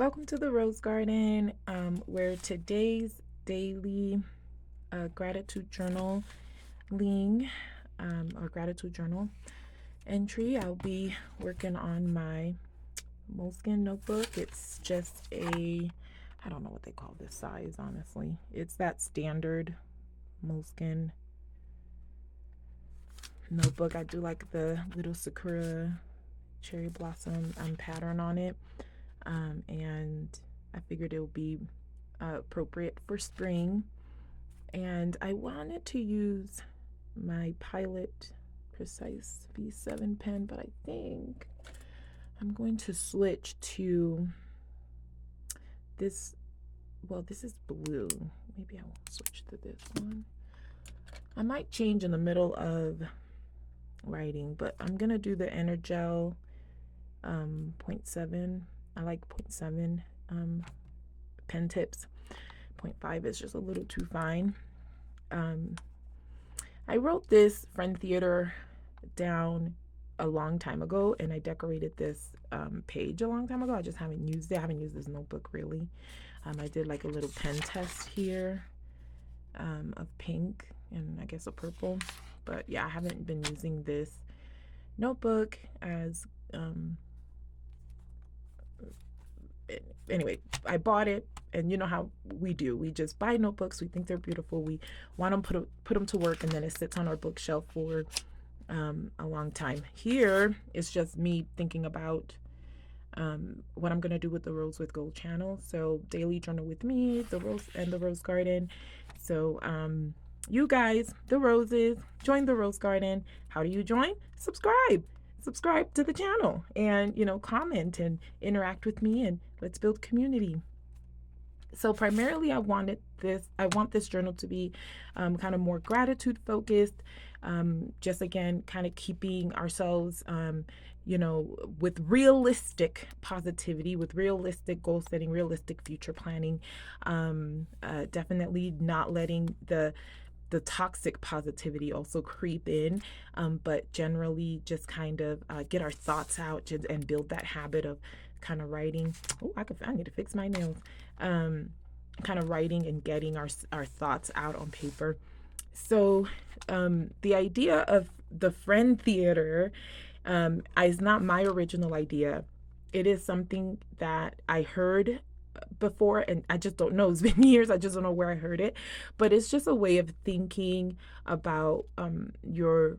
Welcome to the Rose Garden, where today's daily gratitude journaling or gratitude journal entry, I'll be working on my moleskin notebook. It's just I don't know what they call this size, honestly. It's that standard moleskin notebook. I do like the little sakura cherry blossom pattern on it. And I figured it would be appropriate for spring. And I wanted to use my Pilot Precise V7 pen, but I think I'm going to switch to this. Well, this is blue. Maybe I won't switch to this one. I might change in the middle of writing, but I'm going to do the Energel 0.7. I like 0.7 pen tips. 0.5 is just a little too fine. I wrote this Friend Theater down a long time ago, and I decorated this page a long time ago. I just haven't used it. I haven't used this notebook really. I did like a little pen test here of pink and I guess a purple. But yeah, I haven't been using this notebook as anyway, I bought it, and you know how we do. We just buy notebooks. We think they're beautiful. We want to put them to work, and then it sits on our bookshelf for a long time. Here, it's just me thinking about what I'm gonna do with the Rose with Gold channel. So daily journal with me, the Rose Garden. So you guys, the roses, join the Rose Garden. How do you join? Subscribe to the channel, and comment and interact with me, and let's build community. So primarily I want this journal to be kind of more gratitude focused, just again kind of keeping ourselves with realistic positivity, with realistic goal setting, realistic future planning, definitely not letting the toxic positivity also creep in, but generally just kind of get our thoughts out and build that habit of kind of writing. Oh, I need to fix my nails. Kind of writing and getting our thoughts out on paper. So the idea of the Friend Theater is not my original idea. It is something that I heard before, and I just don't know. It's been years. I just don't know where I heard it, but it's just a way of thinking about your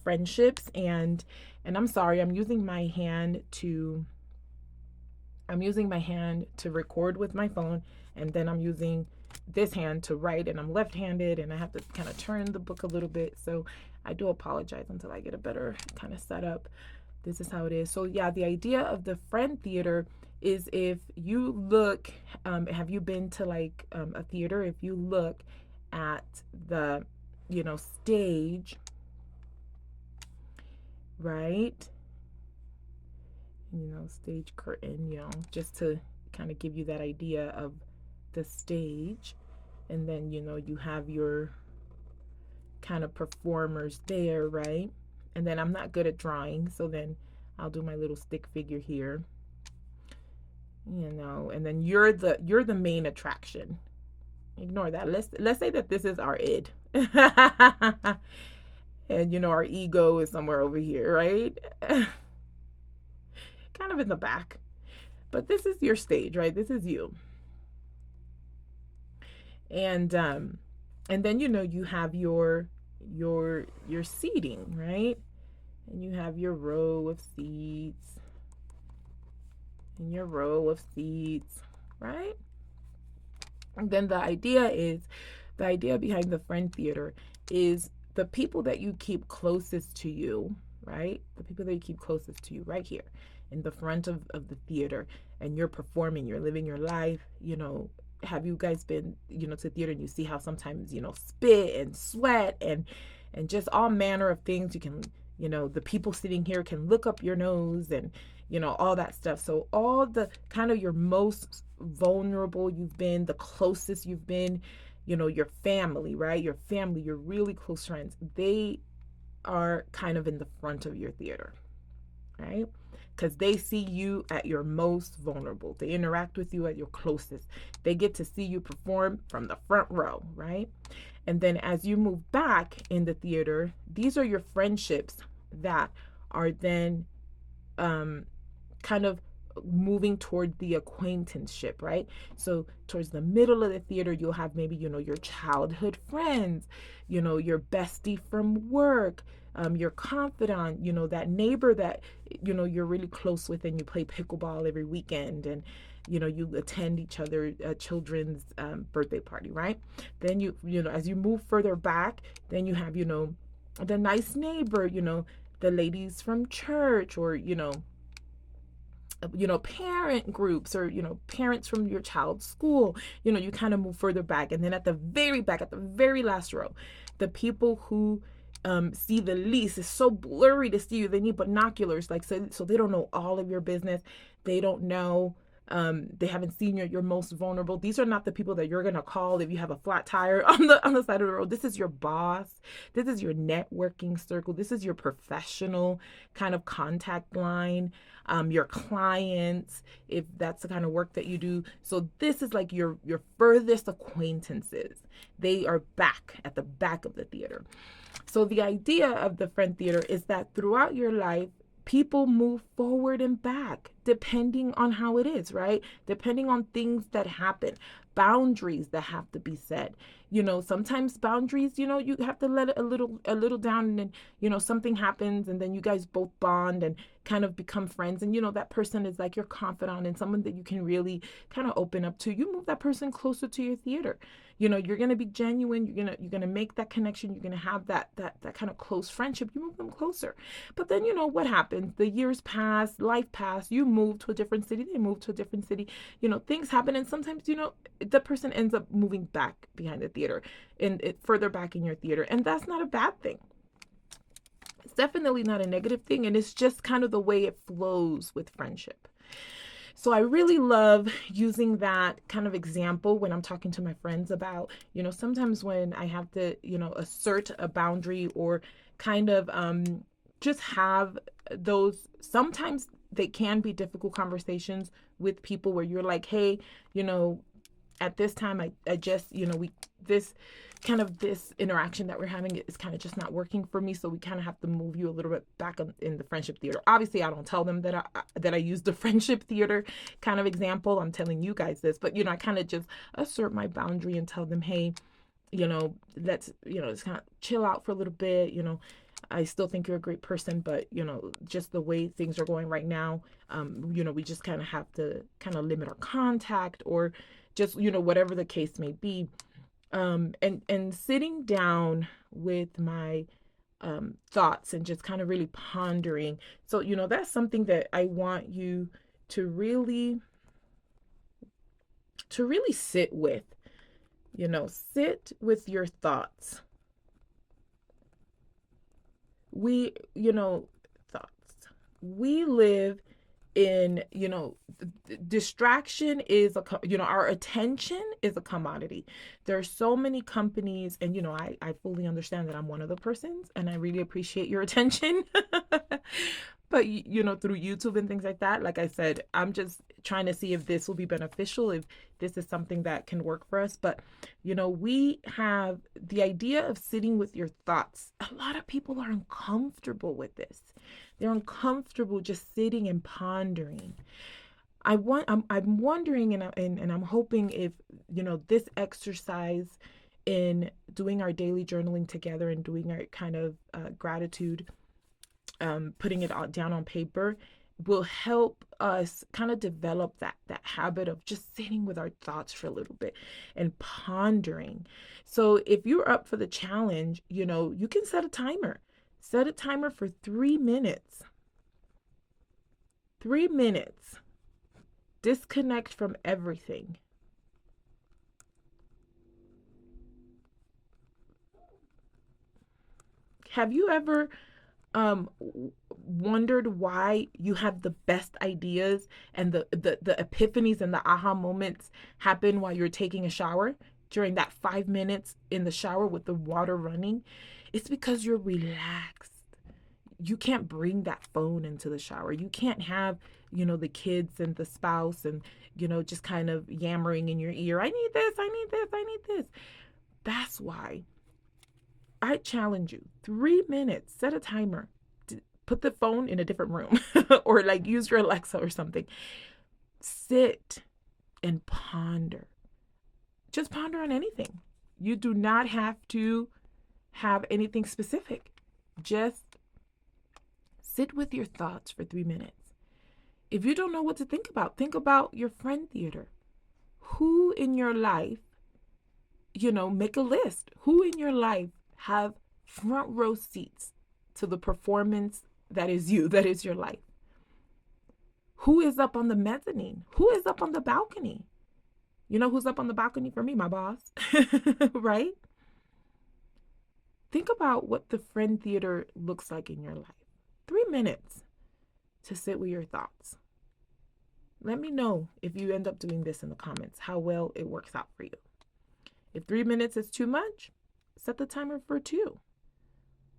friendships. And I'm sorry, I'm using my hand to record with my phone, and then I'm using this hand to write, and I'm left-handed, and I have to kind of turn the book a little bit, so I do apologize until I get a better kind of setup. This is how it is. So yeah, the idea of the Friend Theater is, if you look, have you been to like a theater? If you look at the stage, right, stage curtain, just to kind of give you that idea of the stage, and then you have your kind of performers there, right? And then I'm not good at drawing, so then I'll do my little stick figure here, and then you're the main attraction. Ignore that. Let's say that this is our id. And our ego is somewhere over here, right? Kind of in the back. But this is your stage, right? This is you. And then you have your seating, right? And you have your row of seats, and your row of seats, right? And then the idea behind the Friend Theater is the people that you keep closest to you, right? The people that you keep closest to you right here in the front of the theater, and you're performing, you're living your life. Have you guys been to theater, and you see how sometimes spit and sweat and just all manner of things? You can the people sitting here can look up your nose, and all that stuff. So all the kind of your most vulnerable you've been, the closest you've been, your family, right? Your family, your really close friends, they are kind of in the front of your theater, right? Because they see you at your most vulnerable. They interact with you at your closest. They get to see you perform from the front row, right? And then as you move back in the theater, these are your friendships that are then um, kind of moving toward the acquaintanceship, right? So towards the middle of the theater, you'll have maybe, your childhood friends, your bestie from work, your confidant, that neighbor that, you're really close with and you play pickleball every weekend and, you attend each other children's birthday party, right? Then as you move further back, then you have, the nice neighbor, the ladies from church, or parent groups, or parents from your child's school. You kind of move further back, and then at the very back, at the very last row, the people who see the least. It's so blurry to see you. They need binoculars, like, so they don't know all of your business. They don't know. They haven't seen your most vulnerable. These are not the people that you're gonna call if you have a flat tire on the side of the road. This is your boss. This is your networking circle. This is your professional kind of contact line. Your clients, if that's the kind of work that you do. So this is like your furthest acquaintances. They are back at the back of the theater. So the idea of the friend theater is that throughout your life, people move forward and back depending on how it is, right? Depending on things that happen, boundaries that have to be set. Sometimes boundaries, you have to let it a little down, and then, something happens, and then you guys both bond and kind of become friends. And, that person is like your confidant and someone that you can really kind of open up to. You move that person closer to your theater. You're going to be genuine. You're going to make that connection. You're going to have that kind of close friendship. You move them closer. But then, what happens? The years pass, life pass, you move to a different city, they move to a different city, things happen. And sometimes, the person ends up moving back behind the theater and further back in your theater. And that's not a bad thing. It's definitely not a negative thing. And it's just kind of the way it flows with friendship. So I really love using that kind of example when I'm talking to my friends about, sometimes when I have to, assert a boundary, or kind of just have those, sometimes they can be difficult conversations with people where you're like, hey, at this time, I just, this interaction that we're having is kind of just not working for me. So we kind of have to move you a little bit back in the friendship theater. Obviously, I don't tell them that I use the friendship theater kind of example. I'm telling you guys this, but, I kind of just assert my boundary and tell them, hey, let's, just kind of chill out for a little bit. I still think you're a great person, but, just the way things are going right now, we just kind of have to kind of limit our contact, or just, whatever the case may be. And sitting down with my thoughts and just kind of really pondering. So, that's something that I want you to really sit with, sit with your thoughts. Thoughts. We live in, distraction is our attention is a commodity. There are so many companies, and I fully understand that I'm one of the persons, and I really appreciate your attention. But through YouTube and things like that, like I said, I'm just trying to see if this will be beneficial, if this is something that can work for us. But we have the idea of sitting with your thoughts. A lot of people are uncomfortable with this. They're uncomfortable just sitting and pondering. I'm wondering, and I'm hoping if this exercise in doing our daily journaling together and doing our kind of gratitude, putting it all down on paper, will help us kind of develop that habit of just sitting with our thoughts for a little bit and pondering. So if you're up for the challenge, you can set a timer. Set a timer for 3 minutes. 3 minutes. Disconnect from everything. Have you ever wondered why you have the best ideas and the epiphanies and the aha moments happen while you're taking a shower, during that 5 minutes in the shower with the water running? It's because you're relaxed. you can't bring that phone into the shower. You can't have, the kids and the spouse and, just kind of yammering in your ear. I need this, I need this, I need this. That's why I challenge you, 3 minutes, set a timer, put the phone in a different room or like use your Alexa or something. Sit and ponder. Just ponder on anything. You do not have to have anything specific. Just sit with your thoughts for 3 minutes. If you don't know what to think about your friend theater. Who in your life, make a list. Who in your life have front row seats to the performance that is you, that is your life? Who is up on the mezzanine? Who is up on the balcony? You know who's up on the balcony for me? My boss, right? Think about what the friend theater looks like in your life. 3 minutes to sit with your thoughts. Let me know if you end up doing this in the comments, how well it works out for you. If 3 minutes is too much, set the timer for 2.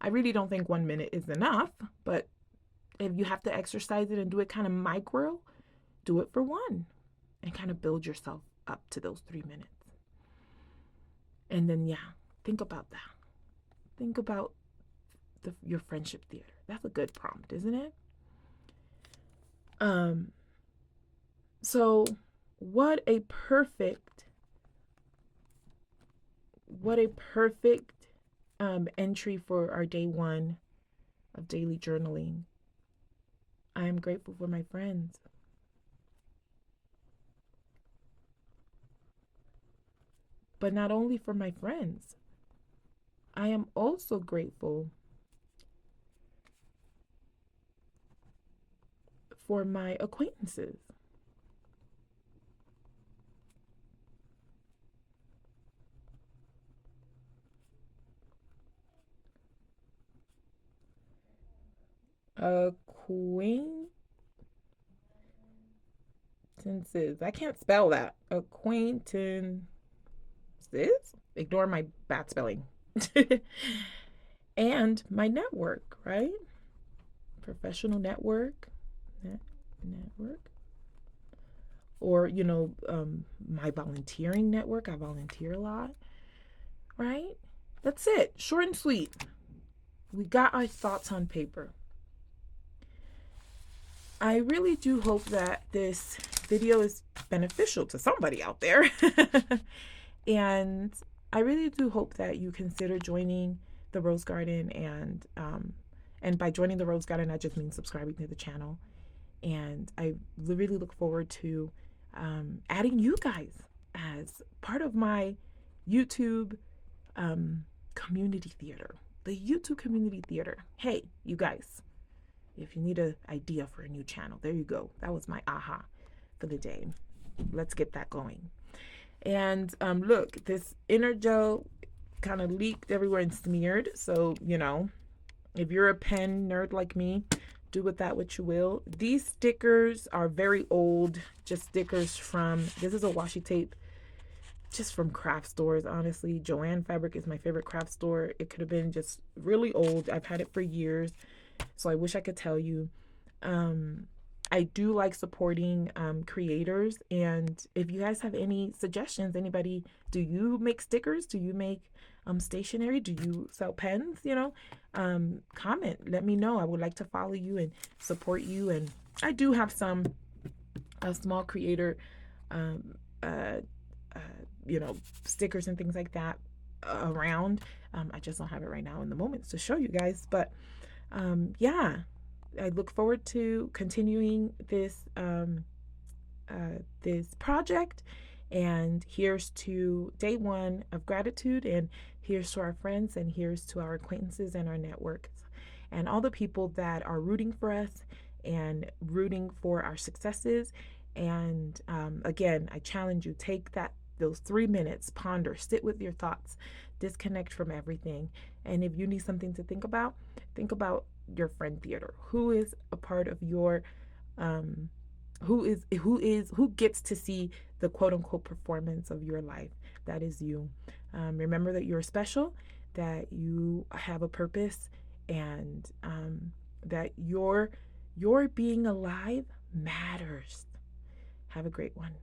I really don't think 1 minute is enough, but if you have to exercise it and do it kind of micro, do it for 1 and kind of build yourself up to those 3 minutes. And then, think about that. Think about your friendship theater. That's a good prompt, isn't it? So what a perfect entry for our day 1 of daily journaling. I am grateful for my friends. But not only for my friends, I am also grateful for my acquaintances. Acquaintances. I can't spell that. Acquaintances. Ignore my bad spelling. And my network, right? Professional network. Network. Or, my volunteering network. I volunteer a lot. Right? That's it. Short and sweet. We got our thoughts on paper. I really do hope that this video is beneficial to somebody out there. And I really do hope that you consider joining the Rose Garden, and by joining the Rose Garden, I just mean subscribing to the channel. And I really look forward to adding you guys as part of my YouTube community theater, the YouTube community theater. Hey, you guys, if you need an idea for a new channel, there you go. That was my aha for the day. Let's get that going. And look, this inner gel kind of leaked everywhere and smeared. So, if you're a pen nerd like me, do with that what you will. These stickers are very old, just stickers from, this is a washi tape just from craft stores, honestly. Joann Fabric is my favorite craft store. It could have been just really old. I've had it for years, so I wish I could tell you. I do like supporting creators, and if you guys have any suggestions, anybody, do you make stickers? Do you make stationery? Do you sell pens? Comment, let me know. I would like to follow you and support you. And I do have some small creator stickers and things like that around. I just don't have it right now in the moment to show you guys, but I look forward to continuing this this project. And here's to day 1 of gratitude, and here's to our friends, and here's to our acquaintances and our networks, and all the people that are rooting for us and rooting for our successes. And again, I challenge you, take those 3 minutes, ponder, sit with your thoughts, disconnect from everything. And if you need something to think about your friend theater. Who is a part of your who gets to see the quote unquote performance of your life? That is you. Remember that you're special, that you have a purpose, and that your being alive matters. Have a great one.